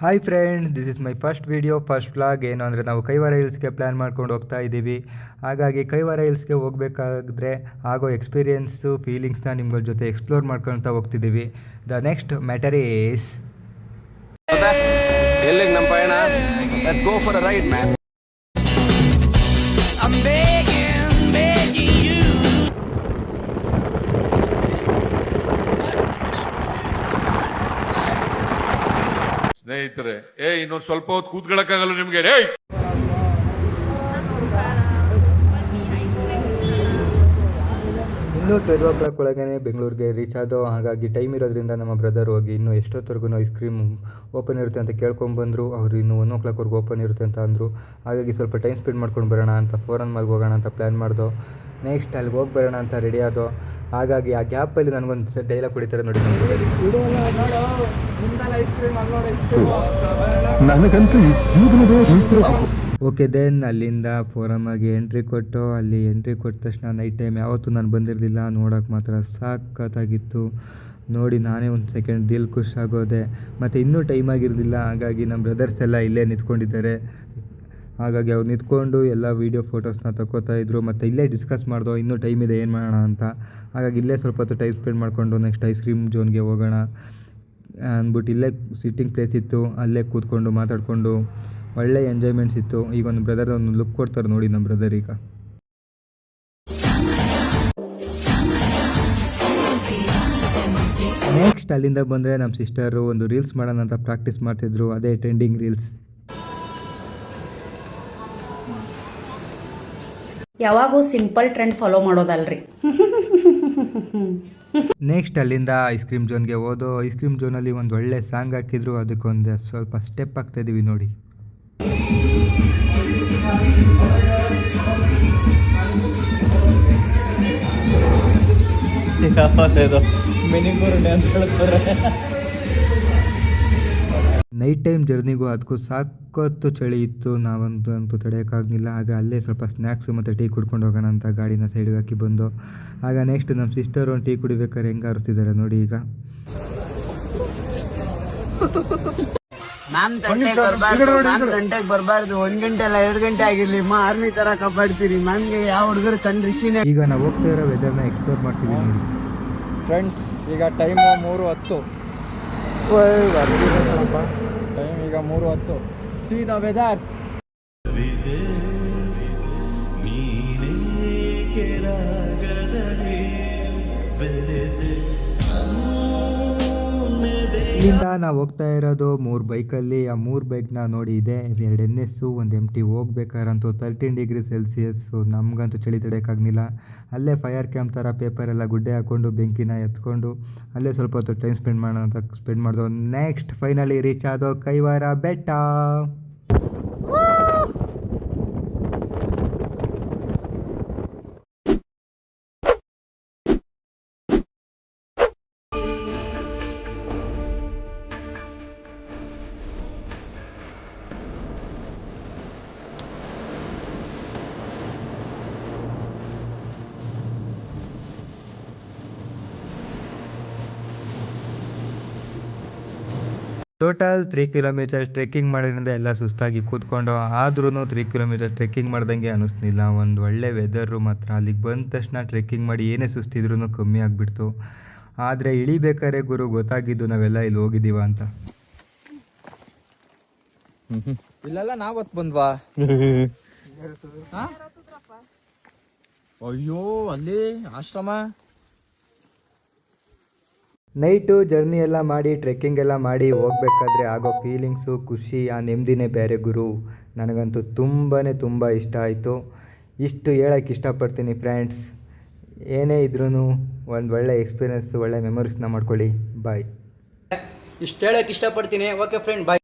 Hi friends, this is my first video, first vlog. ಏನು ಅಂದರೆ ನಾವು ಕೈವಾರ ಹಿಲ್ಸ್ಗೆ ಪ್ಲ್ಯಾನ್ ಮಾಡ್ಕೊಂಡು ಹೋಗ್ತಾ ಇದ್ದೀವಿ. ಹಾಗಾಗಿ ಕೈವಾರ ಹಿಲ್ಸ್ಗೆ ಹೋಗಬೇಕಾದ್ರೆ ಆಗೋ ಎಕ್ಸ್ಪೀರಿಯೆನ್ಸು, ಫೀಲಿಂಗ್ಸ್ನ ನಿಮ್ಗಳ ಜೊತೆ ಎಕ್ಸ್ಪ್ಲೋರ್ ಮಾಡ್ಕೊಳ್ತಾ ಹೋಗ್ತಿದ್ದೀವಿ. ದ ನೆಕ್ಸ್ಟ್ ಮ್ಯಾಟರ್ ಈಸ್ ಎಲ್ಲಿಗೆ ನಮ್ಮ ಪಯಣ? Let's go for a ride man. ಸ್ನೇಹಿತರೆ, ಇನ್ನೊಂದು ಸ್ವಲ್ಪ ಹೊತ್ತು ಕೂತ್ಕೊಳ್ಳಕ್ಕಾಗಲ್ಲ ನಿಮ್ಗೆ? ಇನ್ನೂ 12 o'clock ಒಳಗೇ ಬೆಂಗಳೂರಿಗೆ ರೀಚ್ ಆದೋ. ಹಾಗಾಗಿ ಟೈಮ್ ಇರೋದ್ರಿಂದ ನಮ್ಮ ಬ್ರದರ್ ಹೋಗಿ ಇನ್ನೂ ಎಷ್ಟೊತ್ತವರೆಗೂ ಐಸ್ ಕ್ರೀಮ್ ಓಪನ್ ಇರುತ್ತೆ ಅಂತ ಕೇಳ್ಕೊಂಬಂದರು. ಅವರು ಇನ್ನೂ 1 o'clock ಓಪನ್ ಇರುತ್ತೆ ಅಂತ ಅಂದರು. ಹಾಗಾಗಿ ಸ್ವಲ್ಪ ಟೈಮ್ ಸ್ಪೆಂಡ್ ಮಾಡ್ಕೊಂಡು ಬರೋಣ ಅಂತ ಫೋರನ್ ಮಾಲ್ಗೆ ಹೋಗೋಣ ಅಂತ ಪ್ಲ್ಯಾನ್ ಮಾಡ್ದೋ. ನೆಕ್ಸ್ಟ್ ಅಲ್ಲಿಗೆ ಹೋಗಿ ಬರೋಣ ಅಂತ ರೆಡಿ ಆದೋ. ಹಾಗಾಗಿ ಆ ಗ್ಯಾಪಲ್ಲಿ ನನಗೊಂದು ಡೈಲಾಗ್ ಕುಡಿತಾರೆ ನೋಡಿ ಓಕೆ. ದೆನ್ ಅಲ್ಲಿಂದ ಫೋರಮ್ಮಾಗಿ ಎಂಟ್ರಿ ಕೊಟ್ಟು, ಅಲ್ಲಿ ಎಂಟ್ರಿ ಕೊಟ್ಟ ತಕ್ಷಣ ನೈಟ್ ಟೈಮ್ ಯಾವತ್ತೂ ನಾನು ಬಂದಿರಲಿಲ್ಲ. ನೋಡೋಕೆ ಮಾತ್ರ ಸಖತ್ತಾಗಿತ್ತು. ನೋಡಿ ನಾನೇ ಒಂದು ಸೆಕೆಂಡ್ ದಿಲ್ ಖುಷಾಗೋದೆ. ಮತ್ತು ಇನ್ನೂ ಟೈಮ್ ಆಗಿರಲಿಲ್ಲ. ಹಾಗಾಗಿ ನಮ್ಮ ಬ್ರದರ್ಸ್ ಎಲ್ಲ ಇಲ್ಲೇ ನಿಂತ್ಕೊಂಡಿದ್ದಾರೆ. ಹಾಗಾಗಿ ಅವ್ರು ನಿಂತ್ಕೊಂಡು ಎಲ್ಲ ವೀಡಿಯೋ ಫೋಟೋಸ್ನ ತಗೋತಾಯಿದ್ರು. ಮತ್ತು ಇಲ್ಲೇ ಡಿಸ್ಕಸ್ ಮಾಡ್ದೋ ಇನ್ನೂ ಟೈಮ್ ಇದೆ ಏನು ಮಾಡೋಣ ಅಂತ. ಹಾಗಾಗಿ ಇಲ್ಲೇ ಸ್ವಲ್ಪ ಹೊತ್ತು ಟೈಮ್ ಸ್ಪೆಂಡ್ ಮಾಡಿಕೊಂಡು ನೆಕ್ಸ್ಟ್ ಐಸ್ ಕ್ರೀಮ್ ಝೋನ್ಗೆ ಹೋಗೋಣ ಅಂದ್ಬಿಟ್ಟು ಇಲ್ಲೇ ಸಿಟ್ಟಿಂಗ್ ಪ್ಲೇಸ್ ಇತ್ತು. ಅಲ್ಲೇ ಕೂತ್ಕೊಂಡು ಮಾತಾಡಿಕೊಂಡು ಒಳ್ಳೆ ಎಂಜಾಯ್ಮೆಂಟ್ಸ್ ಇತ್ತು. ಈಗ ಒಂದು ಬ್ರದರ್ ಒಂದು ಲುಕ್ ಕೊಡ್ತಾರೆ ನೋಡಿ ನಮ್ಮ ಬ್ರದರ್ ಈಗ. ನೆಕ್ಸ್ಟ್ ಅಲ್ಲಿಂದ ಬಂದರೆ ನಮ್ಮ ಸಿಸ್ಟರು ಒಂದು ರೀಲ್ಸ್ ಮಾಡೋಣ ಅಂತ ಪ್ರಾಕ್ಟೀಸ್ ಮಾಡ್ತಿದ್ರು. ಅದೇ ಟ್ರೆಂಡಿಂಗ್ ರೀಲ್ಸ್. ಯಾವಾಗೂ ಸಿಂಪಲ್ ಟ್ರೆಂಡ್ ಫಾಲೋ ಮಾಡೋದಲ್ರಿ. ನೆಕ್ಸ್ಟ್ ಅಲ್ಲಿಂದ ಐಸ್ ಕ್ರೀಮ್ ಝೋನ್ಗೆ ಹೋದೋ. ಐಸ್ ಕ್ರೀಮ್ ಝೋನಲ್ಲಿ ಒಂದು ಒಳ್ಳೆ ಸಾಂಗ್ ಹಾಕಿದ್ರು. ಅದಕ್ಕೊಂದು ಸ್ವಲ್ಪ ಸ್ಟೆಪ್ ಹಾಕ್ತಾಯಿದ್ದೀವಿ ನೋಡಿ. ನೈಟ್ ಟೈಮ್ ಜರ್ನಿಗೂ ಅದಕ್ಕೂ ಸಾಕತ್ತು ಚಳಿ ಇತ್ತು. ನಾವಂತೂ ತಡೆಯೋಕ್ಕಾಗಲಿಲ್ಲ. ಆಗ ಅಲ್ಲೇ ಸ್ವಲ್ಪ ಸ್ನ್ಯಾಕ್ಸು ಮತ್ತು ಟೀ ಕುಡ್ಕೊಂಡು ಹೋಗೋಣ ಅಂತ ಗಾಡಿನ ಸೈಡ್ಗೆ ಹಾಕಿ ಬಂದು. ಆಗ ನೆಕ್ಸ್ಟ್ ನಮ್ಮ ಸಿಸ್ಟರ್ ಒಂದು ಟೀ ಕುಡಿಬೇಕಾದ್ರೆ ಹೆಂಗೆ ಆರಿಸ್ತಿದ್ದಾರೆ ನೋಡಿ ಈಗ. ಮ್ಯಾಮ್ ಗಂಟೆಗೆ ಬರಬಾರ್ದು. 1 ಗಂಟೆ ಅಲ್ಲ 2 ಗಂಟೆ ಆಗಿರ್ಲಿ, ಆರ್ಮಿ ತರ ಕಾಪಾಡ್ತೀರಿ. ಮ್ಯಾಮ್ಗೆ ಯಾವ ಹುಡುಗರು ಕಂಡ್ರಿಸಿನೇ. ಈಗ ನಾವು ಹೋಗ್ತಾ ಇರೋ ವೆದರ್ನ ಎಕ್ಸ್ಪ್ಲೋರ್ ಮಾಡ್ತೀವಿ ನೋಡಿ ಫ್ರೆಂಡ್ಸ್. ಈಗ ಟೈಮು 3:10. ಟೈಮ್ ಈಗ 3:10. See the weather. ಇಲ್ಲಿಂದ ನಾವು ಹೋಗ್ತಾ ಇರೋದು 3 ಬೈಕಲ್ಲಿ. ಆ 3 ಬೈಕ್ನ ನೋಡಿ ಇದೆ 2 NS, 1 MT. ಹೋಗ್ಬೇಕಾರಂತೂ 13 degree Celsius. ನಮಗಂತೂ ಚಳಿ ತಡೆಯೋಕ್ಕಾಗಲಿಲ್ಲ. ಅಲ್ಲೇ ಫೈರ್ ಕ್ಯಾಂಪ್ ಥರ ಪೇಪರೆಲ್ಲ ಗುಡ್ಡೆ ಹಾಕ್ಕೊಂಡು ಬೆಂಕಿನ ಎತ್ಕೊಂಡು ಅಲ್ಲೇ ಸ್ವಲ್ಪ ಹೊತ್ತು ಟೈಮ್ ಸ್ಪೆಂಡ್ ಮಾಡೋಣ ಅಂತ ಸ್ಪೆಂಡ್ ಮಾಡಿದೋ. ನೆಕ್ಸ್ಟ್ ಫೈನಲಿ ರೀಚ್ ಆದೋ Kaivara Betta. Total 3 kilometre trekking ಮಾಡೋದ್ರಿಂದ ಎಲ್ಲ ಸುಸ್ತಾಗಿ ಕೂತ್ಕೊಂಡು, ಆದ್ರೂ 3 ಕಿಲೋಮೀಟರ್ ಟ್ರೆಕ್ಕಿಂಗ್ ಮಾಡ್ದಂಗೆ ಅನ್ನಿಸ್ಲಿಲ್ಲ. ಒಂದು ಒಳ್ಳೆ ವೆದರು ಮಾತ್ರ. ಅಲ್ಲಿಗೆ ಬಂದ ತಕ್ಷಣ ಟ್ರೆಕ್ಕಿಂಗ್ ಮಾಡಿ ಏನೇ ಸುಸ್ತಿದ್ರೂ ಕಮ್ಮಿ ಆಗಿಬಿಡ್ತು. ಆದರೆ ಇಳಿಬೇಕಾದ್ರೆ ಗುರು ಗೊತ್ತಾಗಿದ್ದು ನಾವೆಲ್ಲ ಇಲ್ಲಿ ಹೋಗಿದ್ದೀವ ಅಂತ. ಇಲ್ಲೆಲ್ಲ ನಾವತ್ತು ಬಂದ್ವಾ? ಅಯ್ಯೋ ಅಲ್ಲಿ ಆಶ್ರಮ. ನೈಟು ಜರ್ನಿ ಎಲ್ಲ ಮಾಡಿ ಟ್ರೆಕ್ಕಿಂಗ್ ಎಲ್ಲ ಮಾಡಿ ಹೋಗ್ಬೇಕಾದ್ರೆ ಆಗೋ ಫೀಲಿಂಗ್ಸು, ಖುಷಿ, ಆ ನೆಮ್ಮದಿನೇ ಬೇರೆ ಗುರು. ನನಗಂತೂ ತುಂಬ ಇಷ್ಟ ಆಯಿತು. ಇಷ್ಟು ಹೇಳೋಕ್ಕೆ ಇಷ್ಟಪಡ್ತೀನಿ ಫ್ರೆಂಡ್ಸ್. ಏನೇ ಇದ್ರೂ ಒಂದು ಒಳ್ಳೆ ಎಕ್ಸ್ಪೀರಿಯೆನ್ಸು, ಒಳ್ಳೆ ಮೆಮೊರೀಸ್ನ ಮಾಡ್ಕೊಳ್ಳಿ. ಬಾಯ್. ಇಷ್ಟು ಹೇಳೋಕ್ಕೆ ಇಷ್ಟಪಡ್ತೀನಿ. ಓಕೆ ಫ್ರೆಂಡ್, ಬಾಯ್.